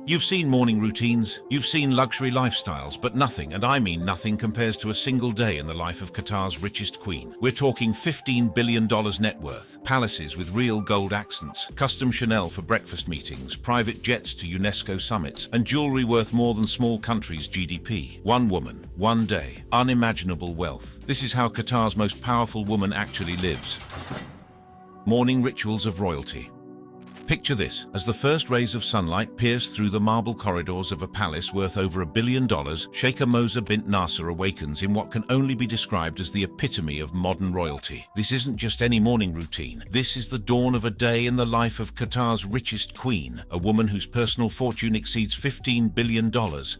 You've seen morning routines, you've seen luxury lifestyles, but nothing, and I mean nothing, compares to a single day in the life of Qatar's richest queen. We're talking $15 billion net worth, palaces with real gold accents, custom Chanel for breakfast meetings, private jets to UNESCO summits, and jewelry worth more than small countries' GDP. One woman, one day, unimaginable wealth. This is how Qatar's most powerful woman actually lives. Morning rituals of royalty. Picture this, as the first rays of sunlight pierce through the marble corridors of a palace worth over $1 billion, Sheikha Moza bint Nasser awakens in what can only be described as the epitome of modern royalty. This isn't just any morning routine. This is the dawn of a day in the life of Qatar's richest queen, a woman whose personal fortune exceeds $15 billion,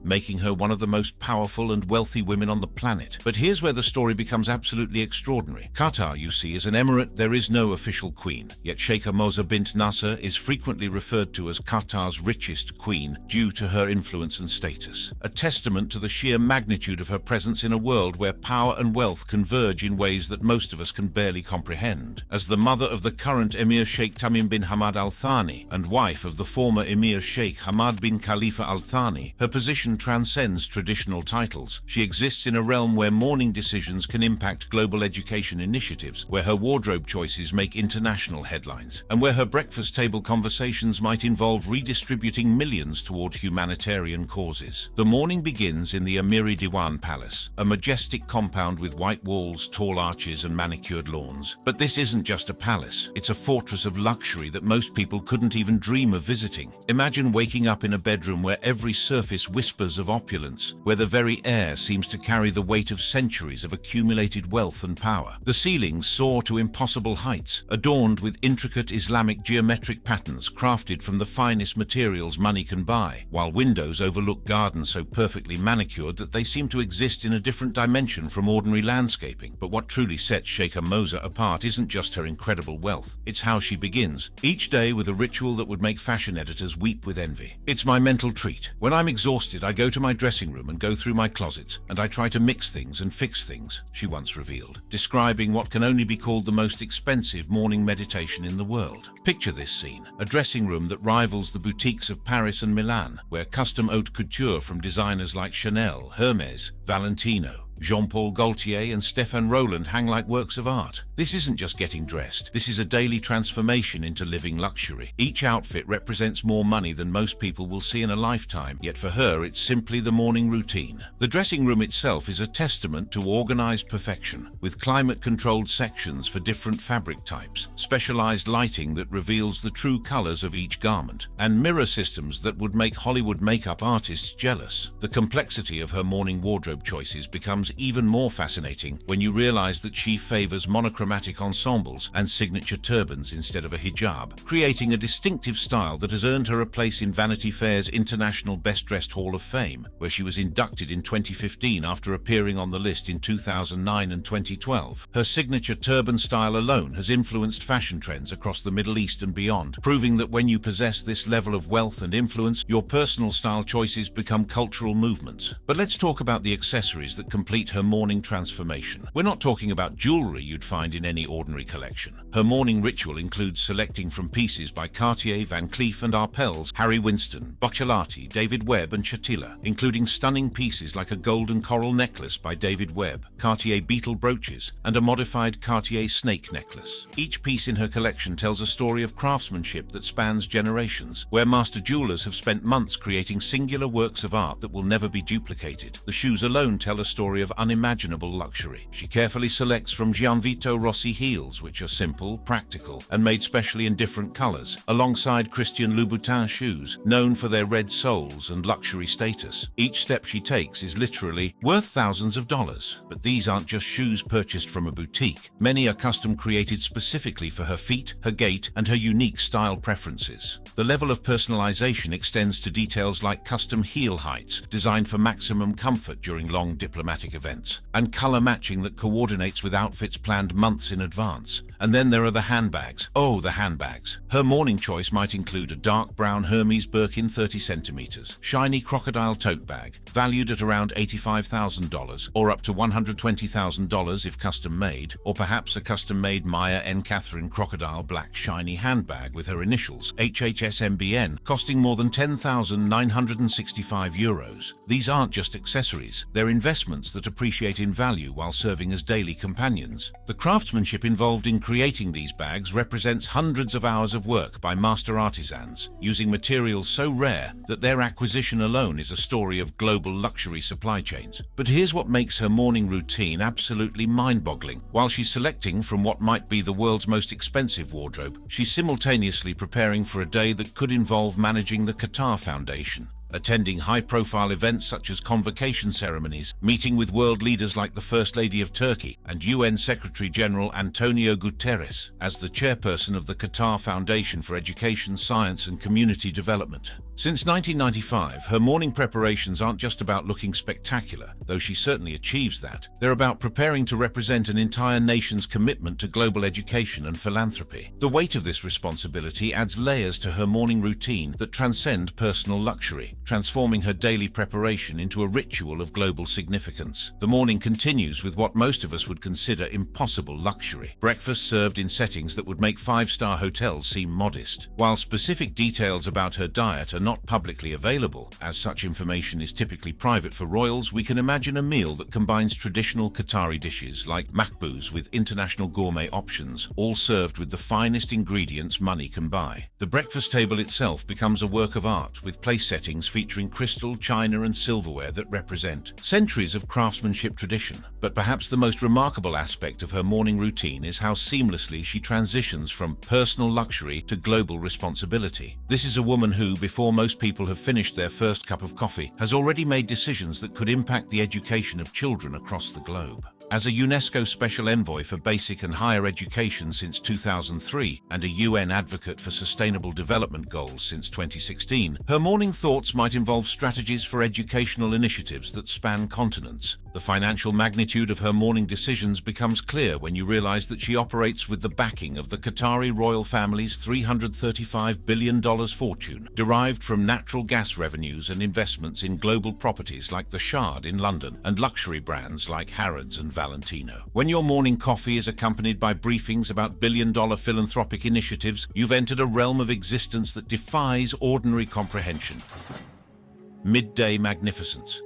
making her one of the most powerful and wealthy women on the planet. But here's where the story becomes absolutely extraordinary. Qatar, you see, is an emirate. There is no official queen, yet Sheikha Moza bint Nasser is frequently referred to as Qatar's richest queen due to her influence and status, a testament to the sheer magnitude of her presence in a world where power and wealth converge in ways that most of us can barely comprehend. As the mother of the current Emir Sheikh Tamim bin Hamad Al Thani and wife of the former Emir Sheikh Hamad bin Khalifa Al Thani, her position transcends traditional titles. She exists in a realm where morning decisions can impact global education initiatives, where her wardrobe choices make international headlines, and where her breakfast table conversations might involve redistributing millions toward humanitarian causes. The morning begins in the Amiri Diwan Palace, a majestic compound with white walls, tall arches, and manicured lawns. But this isn't just a palace, it's a fortress of luxury that most people couldn't even dream of visiting. Imagine waking up in a bedroom where every surface whispers of opulence, where the very air seems to carry the weight of centuries of accumulated wealth and power. The ceilings soar to impossible heights, adorned with intricate Islamic geometric patterns crafted from the finest materials money can buy, while windows overlook gardens so perfectly manicured that they seem to exist in a different dimension from ordinary landscaping. But what truly sets Sheikha Moza apart isn't just her incredible wealth, it's how she begins each day with a ritual that would make fashion editors weep with envy. It's my mental treat. When I'm exhausted, I go to my dressing room and go through my closets, and I try to mix things and fix things, she once revealed, describing what can only be called the most expensive morning meditation in the world. Picture this scene. A dressing room that rivals the boutiques of Paris and Milan, where custom haute couture from designers like Chanel, Hermes, Valentino, Jean-Paul Gaultier and Stéphane Roland hang like works of art. This isn't just getting dressed. This is a daily transformation into living luxury. Each outfit represents more money than most people will see in a lifetime, yet for her it's simply the morning routine. The dressing room itself is a testament to organized perfection, with climate-controlled sections for different fabric types, specialized lighting that reveals the true colors of each garment, and mirror systems that would make Hollywood makeup artists jealous. The complexity of her morning wardrobe choices becomes even more fascinating when you realize that she favors monochromatic ensembles and signature turbans instead of a hijab, creating a distinctive style that has earned her a place in Vanity Fair's International Best Dressed Hall of Fame, where she was inducted in 2015 after appearing on the list in 2009 and 2012. Her signature turban style alone has influenced fashion trends across the Middle East and beyond, proving that when you possess this level of wealth and influence, your personal style choices become cultural movements. But let's talk about the accessories that complete her morning transformation. We're not talking about jewelry you'd find in any ordinary collection. Her morning ritual includes selecting from pieces by Cartier, Van Cleef & Arpels, Harry Winston, Buccellati, David Webb and Chatilla, including stunning pieces like a golden coral necklace by David Webb, Cartier beetle brooches, and a modified Cartier snake necklace. Each piece in her collection tells a story of craftsmanship that spans generations, where master jewelers have spent months creating singular works of art that will never be duplicated. The shoes alone tell a story of unimaginable luxury. She carefully selects from Gianvito Rossi heels, which are simple, practical, and made specially in different colors, alongside Christian Louboutin shoes, known for their red soles and luxury status. Each step she takes is literally worth thousands of dollars. But these aren't just shoes purchased from a boutique. Many are custom created specifically for her feet, her gait, and her unique style preferences. The level of personalization extends to details like custom heel heights, designed for maximum comfort during long diplomatic events, and color matching that coordinates with outfits planned months in advance. And then there are the handbags. Oh, the handbags. Her morning choice might include a dark brown Hermes Birkin 30 centimeters, shiny crocodile tote bag, valued at around $85,000 or up to $120,000 if custom made, or perhaps a custom-made Maya N. Catherine crocodile black shiny handbag with her initials, HHSMBN, costing more than €10,965. These aren't just accessories, they're investments that appreciate in value while serving as daily companions. The craftsmanship involved in creating these bags represents hundreds of hours of work by master artisans, using materials so rare that their acquisition alone is a story of global luxury supply chains. But here's what makes her morning routine absolutely mind-boggling. While she's selecting from what might be the world's most expensive wardrobe, she's simultaneously preparing for a day that could involve managing the Qatar Foundation, attending high-profile events such as convocation ceremonies, meeting with world leaders like the First Lady of Turkey and UN Secretary-General Antonio Guterres as the chairperson of the Qatar Foundation for Education, Science and Community Development. Since 1995, her morning preparations aren't just about looking spectacular, though she certainly achieves that. They're about preparing to represent an entire nation's commitment to global education and philanthropy. The weight of this responsibility adds layers to her morning routine that transcend personal luxury, transforming her daily preparation into a ritual of global significance. The morning continues with what most of us would consider impossible luxury. Breakfast served in settings that would make five-star hotels seem modest. While specific details about her diet are not publicly available, as such information is typically private for royals, we can imagine a meal that combines traditional Qatari dishes like makbous with international gourmet options, all served with the finest ingredients money can buy. The breakfast table itself becomes a work of art, with place settings featuring crystal, china and silverware that represent centuries of craftsmanship tradition. But perhaps the most remarkable aspect of her morning routine is how seamlessly she transitions from personal luxury to global responsibility. This is a woman who, before most people have finished their first cup of coffee, has already made decisions that could impact the education of children across the globe. As a UNESCO Special Envoy for Basic and Higher Education since 2003 and a UN Advocate for Sustainable Development Goals since 2016, her morning thoughts might involve strategies for educational initiatives that span continents. The financial magnitude of her morning decisions becomes clear when you realize that she operates with the backing of the Qatari royal family's $335 billion fortune, derived from natural gas revenues and investments in global properties like the Shard in London and luxury brands like Harrods and Valentino. When your morning coffee is accompanied by briefings about billion-dollar philanthropic initiatives, you've entered a realm of existence that defies ordinary comprehension. Midday magnificence.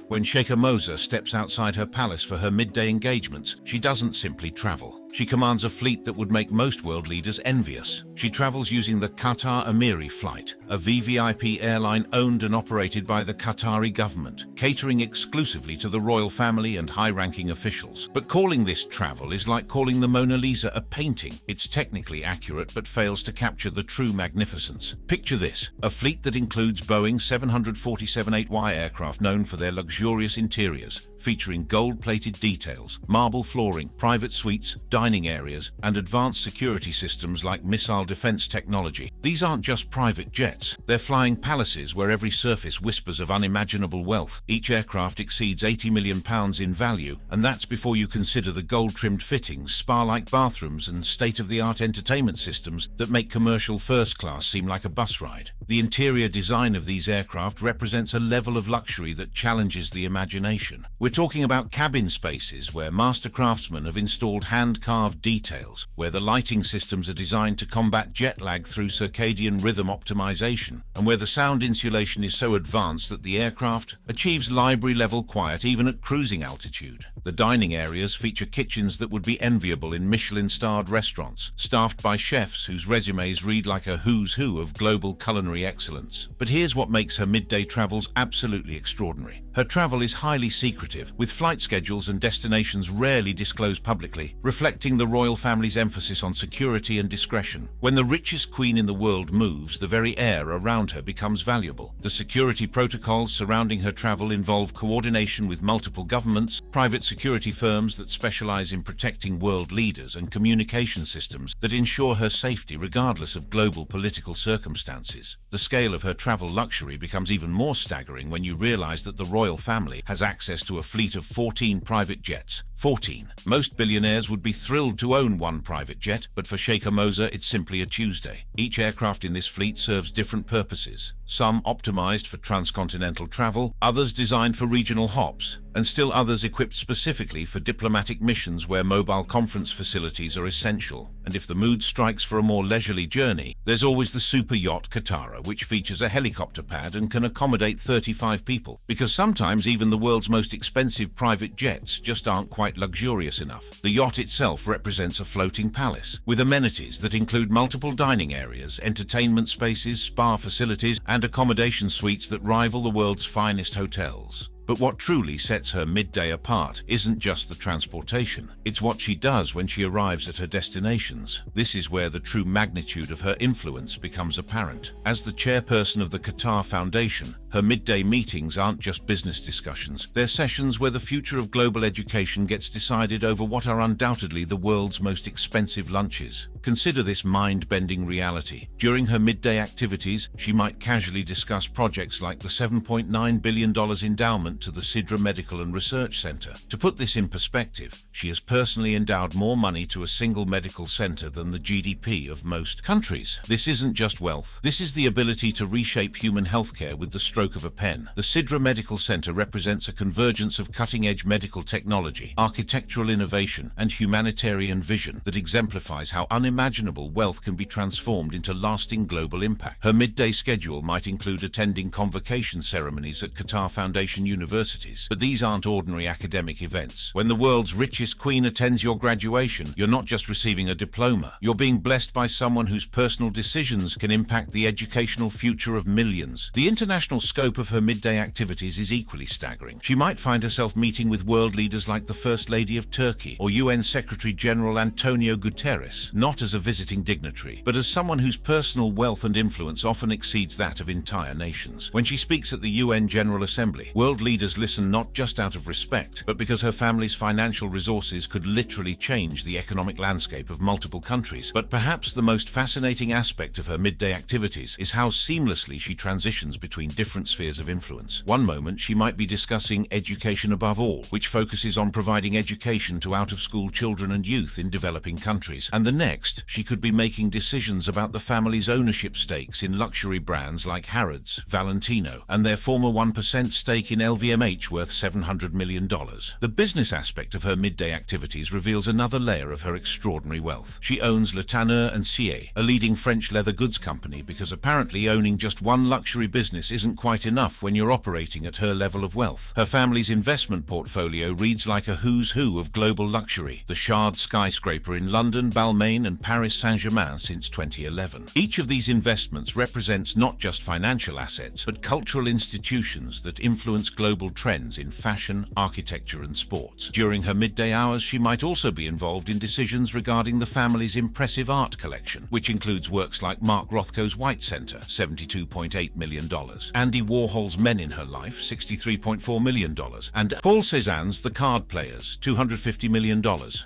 When Sheikha Moza steps outside her palace for her midday engagements, she doesn't simply travel. She commands a fleet that would make most world leaders envious. She travels using the Qatar Emiri flight, a VVIP airline owned and operated by the Qatari government, catering exclusively to the royal family and high-ranking officials. But calling this travel is like calling the Mona Lisa a painting. It's technically accurate but fails to capture the true magnificence. Picture this, a fleet that includes Boeing 747-8Y aircraft known for their luxurious interiors, featuring gold-plated details, marble flooring, private suites, dining areas, and advanced security systems like missile defense technology. These aren't just private jets, they're flying palaces where every surface whispers of unimaginable wealth. Each aircraft exceeds £80 million in value, and that's before you consider the gold-trimmed fittings, spa-like bathrooms, and state-of-the-art entertainment systems that make commercial first class seem like a bus ride. The interior design of these aircraft represents a level of luxury that challenges the imagination. We're talking about cabin spaces where master craftsmen have installed hand-carved details, where the lighting systems are designed to combat jet lag through circadian rhythm optimization, and where the sound insulation is so advanced that the aircraft achieves library-level quiet even at cruising altitude. The dining areas feature kitchens that would be enviable in Michelin-starred restaurants, staffed by chefs whose resumes read like a who's who of global culinary excellence. But here's what makes her midday travels absolutely extraordinary. Her travel is highly secretive, with flight schedules and destinations rarely disclosed publicly, reflecting the royal family's emphasis on security and discretion. When the richest queen in the world moves, the very air around her becomes valuable. The security protocols surrounding her travel involve coordination with multiple governments, private security firms that specialize in protecting world leaders, and communication systems that ensure her safety regardless of global political circumstances. The scale of her travel luxury becomes even more staggering when you realize that the royal family has access to a fleet of 14 private jets. 14. Most billionaires would be thrilled thrilled to own one private jet, but for Sheikh Moza it's simply a Tuesday. Each aircraft in this fleet serves different purposes. Some optimized for transcontinental travel, others designed for regional hops, and still others equipped specifically for diplomatic missions where mobile conference facilities are essential. And if the mood strikes for a more leisurely journey, there's always the super yacht Qatar, which features a helicopter pad and can accommodate 35 people. Because sometimes even the world's most expensive private jets just aren't quite luxurious enough. The yacht itself represents a floating palace, with amenities that include multiple dining areas, entertainment spaces, spa facilities, and accommodation suites that rival the world's finest hotels. But what truly sets her midday apart isn't just the transportation. It's what she does when she arrives at her destinations. This is where the true magnitude of her influence becomes apparent. As the chairperson of the Qatar Foundation, her midday meetings aren't just business discussions. They're sessions where the future of global education gets decided over what are undoubtedly the world's most expensive lunches. Consider this mind-bending reality. During her midday activities, she might casually discuss projects like the $7.9 billion endowment to the Sidra Medical and Research Center. To put this in perspective, she has personally endowed more money to a single medical center than the GDP of most countries. This isn't just wealth. This is the ability to reshape human healthcare with the stroke of a pen. The Sidra Medical Center represents a convergence of cutting-edge medical technology, architectural innovation, and humanitarian vision that exemplifies how unimaginable wealth can be transformed into lasting global impact. Her midday schedule might include attending convocation ceremonies at Qatar Foundation universities, but these aren't ordinary academic events. When the world's richest queen attends your graduation, you're not just receiving a diploma, you're being blessed by someone whose personal decisions can impact the educational future of millions. The international scope of her midday activities is equally staggering. She might find herself meeting with world leaders like the First Lady of Turkey or UN Secretary General Antonio Guterres, not as a visiting dignitary, but as someone whose personal wealth and influence often exceeds that of entire nations. When she speaks at the UN General Assembly, world leaders listen not just out of respect, but because her family's financial resources could literally change the economic landscape of multiple countries. But perhaps the most fascinating aspect of her midday activities is how seamlessly she transitions between different spheres of influence. One moment she might be discussing education above all, which focuses on providing education to out-of-school children and youth in developing countries. And the next, she could be making decisions about the family's ownership stakes in luxury brands like Harrods, Valentino, and their former 1% stake in LVMH worth $700 million. The business aspect of her midday activities reveals another layer of her extraordinary wealth. She owns Le Tanneur & Sier, a leading French leather goods company, because apparently owning just one luxury business isn't quite enough when you're operating at her level of wealth. Her family's investment portfolio reads like a who's who of global luxury. The Shard skyscraper in London, Balmain and Paris Saint-Germain since 2011. Each of these investments represents not just financial assets, but cultural institutions that influence global trends in fashion, architecture and sports. During her midday hours, she might also be involved in decisions regarding the family's impressive art collection, which includes works like Mark Rothko's White Center, $72.8 million, Andy Warhol's Men in Her Life, $63.4 million, and Paul Cézanne's The Card Players, $250 million.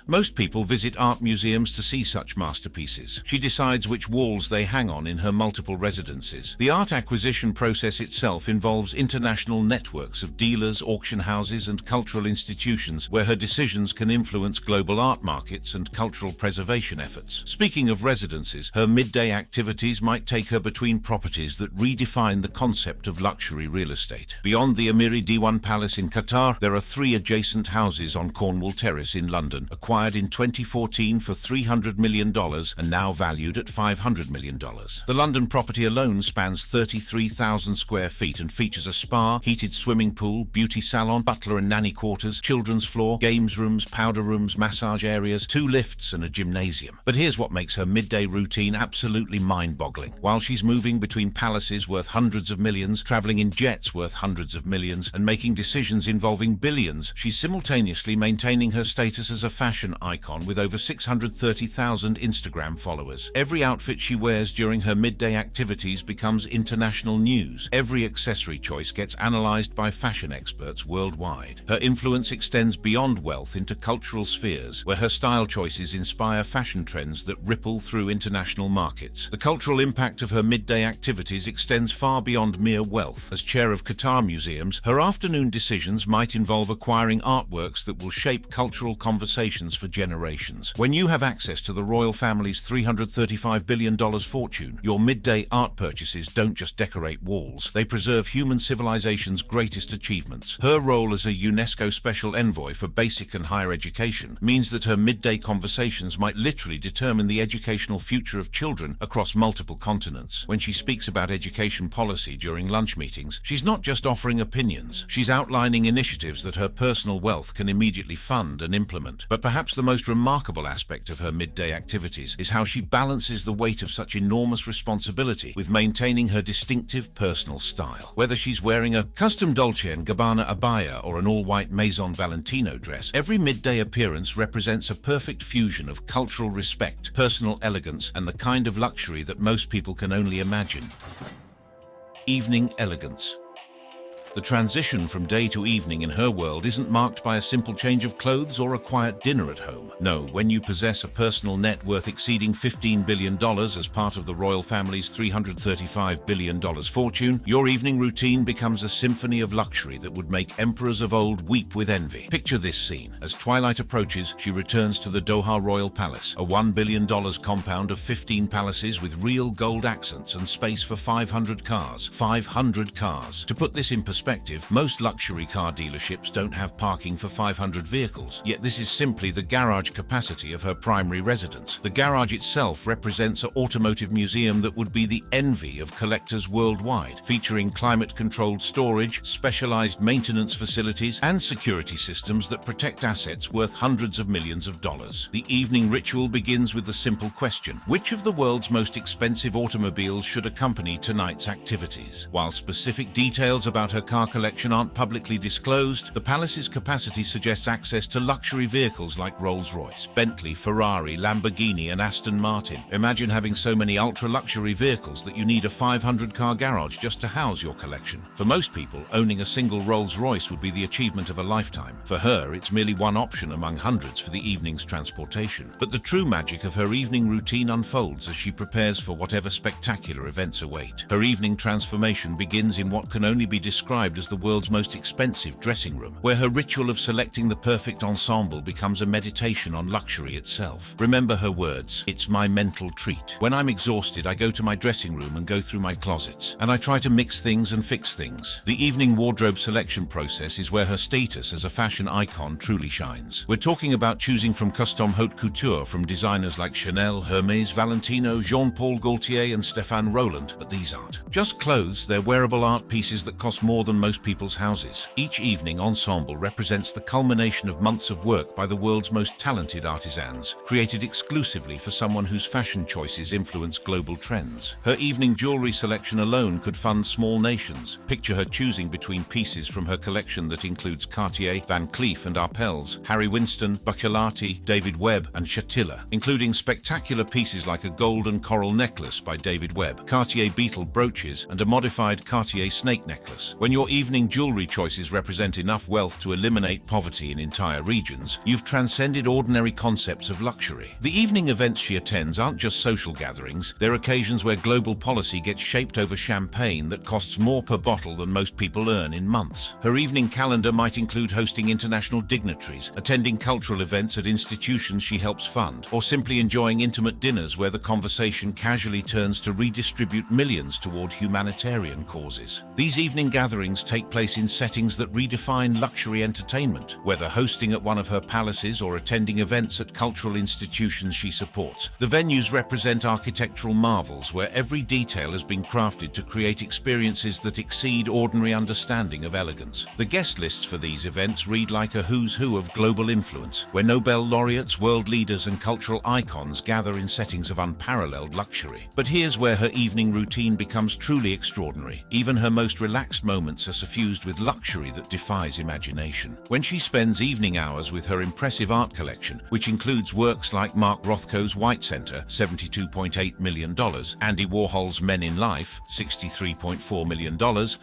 Most people visit art museums to see such masterpieces. She decides which walls they hang on in her multiple residences. The art acquisition process itself involves international networks of dealers, auction houses, and cultural institutions where her decisions can influence global art markets and cultural preservation efforts. Speaking of residences, her midday activities might take her between properties that redefine the concept of luxury real estate. Beyond the Amiri Diwan Palace in Qatar, there are 3 adjacent houses on Cornwall Terrace in London, acquired in 2014 for $300 million and now valued at $500 million. The London property alone spans 33,000 square feet and features a spa, heated swimming pool, beauty salon, butler and nanny quarters, children's floor, games rooms, powder rooms, massage areas, 2 lifts and a gymnasium. But here's what makes her midday routine absolutely mind-boggling. While she's moving between palaces worth hundreds of millions, traveling in jets worth hundreds of millions, and making decisions involving billions, she's simultaneously maintaining her status as a fashion icon with over 630,000 Instagram followers. Every outfit she wears during her midday activities becomes international news. Every accessory choice gets analyzed by fashion fashion experts worldwide. Her influence extends beyond wealth into cultural spheres, where her style choices inspire fashion trends that ripple through international markets. The cultural impact of her midday activities extends far beyond mere wealth. As chair of Qatar Museums, her afternoon decisions might involve acquiring artworks that will shape cultural conversations for generations. When you have access to the royal family's $335 billion fortune, your midday art purchases don't just decorate walls, they preserve human civilization's greatest achievements. Her role as a UNESCO Special Envoy for basic and higher education means that her midday conversations might literally determine the educational future of children across multiple continents. When she speaks about education policy during lunch meetings, she's not just offering opinions, she's outlining initiatives that her personal wealth can immediately fund and implement. But perhaps the most remarkable aspect of her midday activities is how she balances the weight of such enormous responsibility with maintaining her distinctive personal style. Whether she's wearing a custom Dolce & Gabbana abaya or an all-white Maison Valentino dress, every midday appearance represents a perfect fusion of cultural respect, personal elegance, and the kind of luxury that most people can only imagine. Evening elegance. The transition from day to evening in her world isn't marked by a simple change of clothes or a quiet dinner at home. No, when you possess a personal net worth exceeding $15 billion as part of the royal family's $335 billion fortune, your evening routine becomes a symphony of luxury that would make emperors of old weep with envy. Picture this scene. As twilight approaches, she returns to the Doha Royal Palace, a $1 billion compound of 15 palaces with real gold accents and space for 500 cars. 500 cars. To put this in perspective, most luxury car dealerships don't have parking for 500 vehicles, yet this is simply the garage capacity of her primary residence. The garage itself represents an automotive museum that would be the envy of collectors worldwide, featuring climate-controlled storage, specialized maintenance facilities, and security systems that protect assets worth hundreds of millions of dollars. The evening ritual begins with the simple question: which of the world's most expensive automobiles should accompany tonight's activities? While specific details about her car collection aren't publicly disclosed, the palace's capacity suggests access to luxury vehicles like Rolls-Royce, Bentley, Ferrari, Lamborghini, and Aston Martin. Imagine having so many ultra-luxury vehicles that you need a 500-car garage just to house your collection. For most people, owning a single Rolls-Royce would be the achievement of a lifetime. For her, it's merely one option among hundreds for the evening's transportation. But the true magic of her evening routine unfolds as she prepares for whatever spectacular events await. Her evening transformation begins in what can only be described as the world's most expensive dressing room, where her ritual of selecting the perfect ensemble becomes a meditation on luxury itself. Remember her words: "It's my mental treat. When I'm exhausted, I go to my dressing room and go through my closets, and I try to mix things and fix things." The evening wardrobe selection process is where her status as a fashion icon truly shines. We're talking about choosing from custom haute couture from designers like Chanel, Hermes, Valentino, Jean-Paul Gaultier, and Stéphane Roland. But these aren't just clothes, they're wearable art pieces that cost more than most people's houses. Each evening ensemble represents the culmination of months of work by the world's most talented artisans, created exclusively for someone whose fashion choices influence global trends. Her evening jewelry selection alone could fund small nations. Picture her choosing between pieces from her collection that includes Cartier, Van Cleef & Arpels, Harry Winston, Buccellati, David Webb, and Chatilla, including spectacular pieces like a gold and coral necklace by David Webb, Cartier beetle brooches, and a modified Cartier snake necklace. When your evening jewelry choices represent enough wealth to eliminate poverty in entire regions, you've transcended ordinary concepts of luxury. The evening events she attends aren't just social gatherings, they're occasions where global policy gets shaped over champagne that costs more per bottle than most people earn in months. Her evening calendar might include hosting international dignitaries, attending cultural events at institutions she helps fund, or simply enjoying intimate dinners where the conversation casually turns to redistribute millions toward humanitarian causes. These evening gatherings take place in settings that redefine luxury entertainment, whether hosting at one of her palaces or attending events at cultural institutions she supports. The venues represent architectural marvels where every detail has been crafted to create experiences that exceed ordinary understanding of elegance. The guest lists for these events read like a who's who of global influence, where Nobel laureates, world leaders, and cultural icons gather in settings of unparalleled luxury. But here's where her evening routine becomes truly extraordinary. Even her most relaxed moments moments are suffused with luxury that defies imagination. When she spends evening hours with her impressive art collection, which includes works like Mark Rothko's White Center, $72.8 million, Andy Warhol's Men in Life, $63.4 million,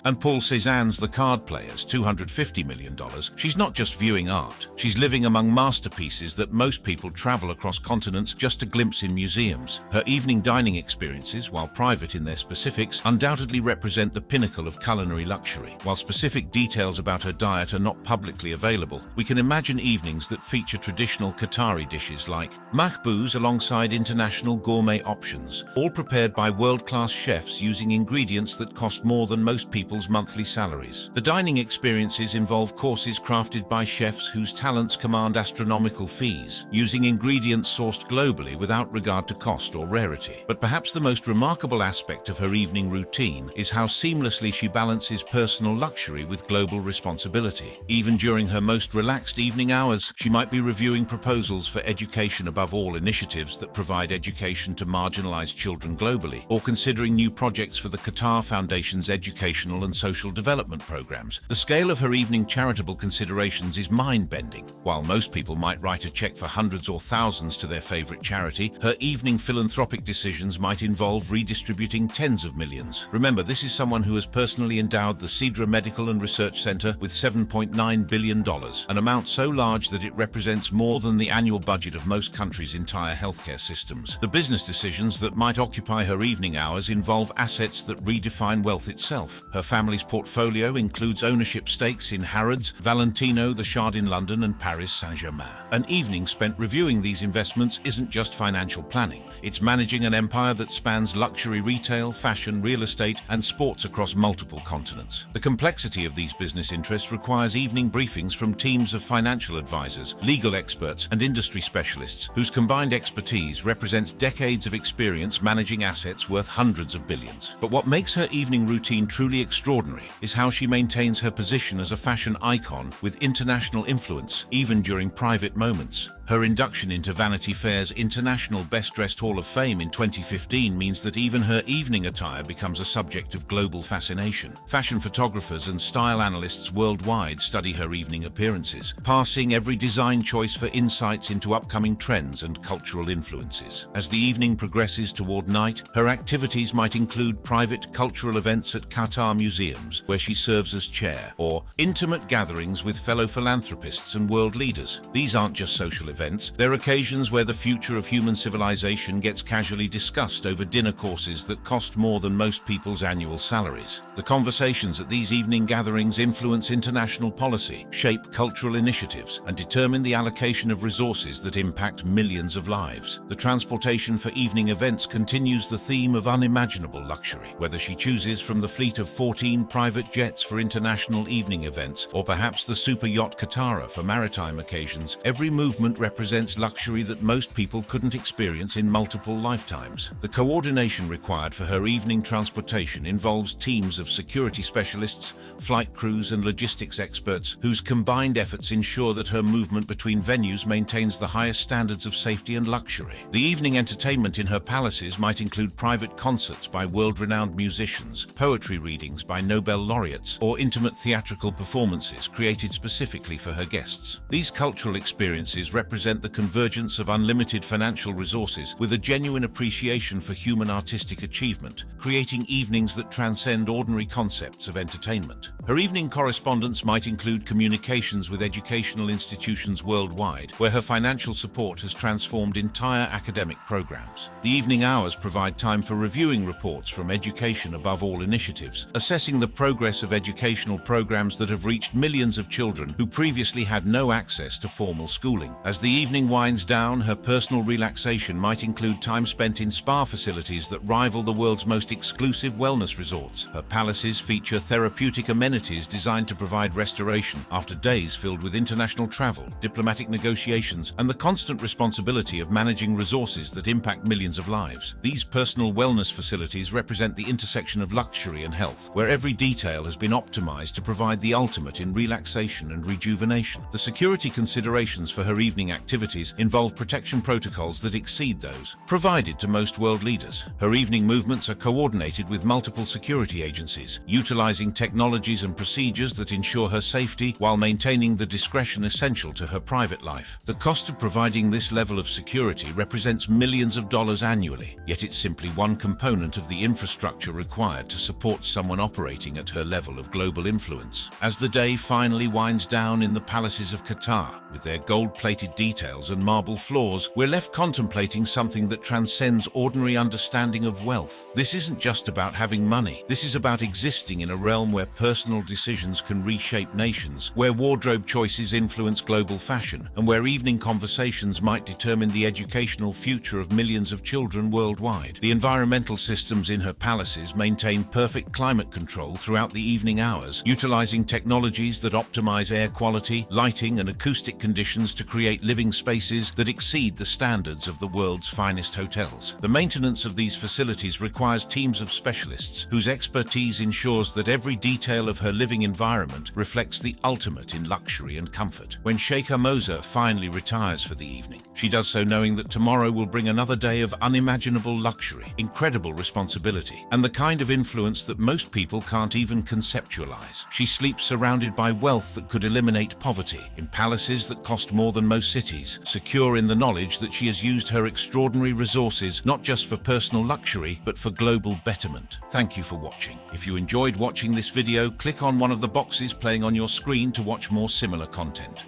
and Paul Cézanne's The Card Players, $250 million, she's not just viewing art, she's living among masterpieces that most people travel across continents just to glimpse in museums. Her evening dining experiences, while private in their specifics, undoubtedly represent the pinnacle of culinary luxury. While specific details about her diet are not publicly available, we can imagine evenings that feature traditional Qatari dishes like makbouz alongside international gourmet options, all prepared by world-class chefs using ingredients that cost more than most people's monthly salaries. The dining experiences involve courses crafted by chefs whose talents command astronomical fees, using ingredients sourced globally without regard to cost or rarity. But perhaps the most remarkable aspect of her evening routine is how seamlessly she balances personal luxury with global responsibility. Even during her most relaxed evening hours, she might be reviewing proposals for Education Above All initiatives that provide education to marginalized children globally, or considering new projects for the Qatar Foundation's educational and social development programs. The scale of her evening charitable considerations is mind-bending. While most people might write a check for hundreds or thousands to their favorite charity, her evening philanthropic decisions might involve redistributing tens of millions. Remember, this is someone who has personally endowed the Sidra Medical and Research Center with $7.9 billion, an amount so large that it represents more than the annual budget of most countries' entire healthcare systems. The business decisions that might occupy her evening hours involve assets that redefine wealth itself. Her family's portfolio includes ownership stakes in Harrods, Valentino, the Shard in London, and Paris Saint-Germain. An evening spent reviewing these investments isn't just financial planning. It's managing an empire that spans luxury retail, fashion, real estate, and sports across multiple continents. The complexity of these business interests requires evening briefings from teams of financial advisors, legal experts, and industry specialists whose combined expertise represents decades of experience managing assets worth hundreds of billions. But what makes her evening routine truly extraordinary is how she maintains her position as a fashion icon with international influence, even during private moments. Her induction into Vanity Fair's International Best Dressed Hall of Fame in 2015 means that even her evening attire becomes a subject of global fascination. Fashion photographers and style analysts worldwide study her evening appearances, parsing every design choice for insights into upcoming trends and cultural influences. As the evening progresses toward night, her activities might include private cultural events at Qatar museums, where she serves as chair, or intimate gatherings with fellow philanthropists and world leaders. These aren't just social events, they're occasions where the future of human civilization gets casually discussed over dinner courses that cost more than most people's annual salaries. The conversations at these evening gatherings influence international policy, shape cultural initiatives, and determine the allocation of resources that impact millions of lives. The transportation for evening events continues the theme of unimaginable luxury. Whether she chooses from the fleet of 14 private jets for international evening events, or perhaps the super yacht Qatar for maritime occasions, every movement represents luxury that most people couldn't experience in multiple lifetimes. The coordination required for her evening transportation involves teams of security specialists, flight crews, and logistics experts whose combined efforts ensure that her movement between venues maintains the highest standards of safety and luxury. The evening entertainment in her palaces might include private concerts by world-renowned musicians, poetry readings by Nobel laureates, or intimate theatrical performances created specifically for her guests. These cultural experiences represent the convergence of unlimited financial resources with a genuine appreciation for human artistic achievement, creating evenings that transcend ordinary concepts of entertainment. Her evening correspondence might include communications with educational institutions worldwide, where her financial support has transformed entire academic programs. The evening hours provide time for reviewing reports from Education Above All initiatives, assessing the progress of educational programs that have reached millions of children who previously had no access to formal schooling. As the evening winds down, her personal relaxation might include time spent in spa facilities that rival the world's most exclusive wellness resorts. Her palaces feature therapeutic amenities designed to provide restoration after days filled with international travel, diplomatic negotiations, and the constant responsibility of managing resources that impact millions of lives. These personal wellness facilities represent the intersection of luxury and health, where every detail has been optimized to provide the ultimate in relaxation and rejuvenation. The security considerations for her evening activities involve protection protocols that exceed those provided to most world leaders. Her evening movements are coordinated with multiple security agencies, utilizing utilizing technologies and procedures that ensure her safety while maintaining the discretion essential to her private life. The cost of providing this level of security represents millions of dollars annually, yet it's simply one component of the infrastructure required to support someone operating at her level of global influence. As the day finally winds down in the palaces of Qatar, with their gold-plated details and marble floors, we're left contemplating something that transcends ordinary understanding of wealth. This isn't just about having money. This is about existing in a realm where personal decisions can reshape nations, where wardrobe choices influence global fashion, and where evening conversations might determine the educational future of millions of children worldwide. The environmental systems in her palaces maintain perfect climate control throughout the evening hours, utilizing technologies that optimize air quality, lighting, and acoustic conditions to create living spaces that exceed the standards of the world's finest hotels. The maintenance of these facilities requires teams of specialists whose expertise ensures that every detail of her living environment reflects the ultimate in luxury and comfort. When Sheikha Moza finally retires for the evening, she does so knowing that tomorrow will bring another day of unimaginable luxury, incredible responsibility, and the kind of influence that most people can't even conceptualize. She sleeps surrounded by wealth that could eliminate poverty, in palaces that cost more than most cities, secure in the knowledge that she has used her extraordinary resources not just for personal luxury, but for global betterment. Thank you for watching. If you enjoyed watching this video, click on one of the boxes playing on your screen to watch more similar content.